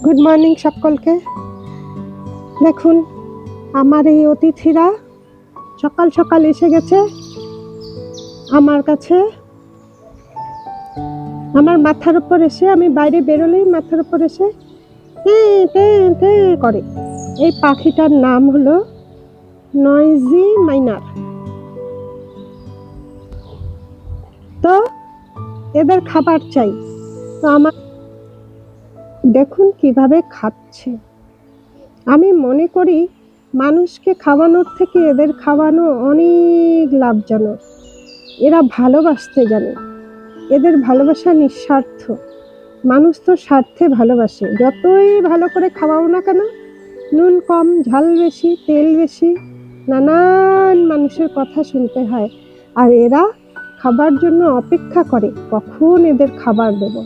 Good morning সকলকে। দেখুন আমার এই অতিথিরা সকাল সকাল এসে গেছে আমার কাছে। আমার মাথার উপর এসে, আমি বাইরে বেরোলেই মাথার উপর এসে করে। এই পাখিটার নাম হলো নয়েজি মাইনার। তো এদের খাবার চাই, তো আমার দেখুন কিভাবে খাচ্ছে। আমি মনে করি মানুষকে খাওয়ানোর থেকে এদের খাওয়ানো অনেক লাভজনক। এরা ভালোবাসতে জানে, এদের ভালোবাসা নিঃস্বার্থ। মানুষ তো স্বার্থে ভালোবাসে, যতই ভালো করে খাওয়াও না কেন, নুন কম, ঝাল বেশি, তেল বেশি, নানান মানুষের কথা শুনতে হয়। আর এরা খাবার জন্য অপেক্ষা করে কখন এদের খাবার দেব।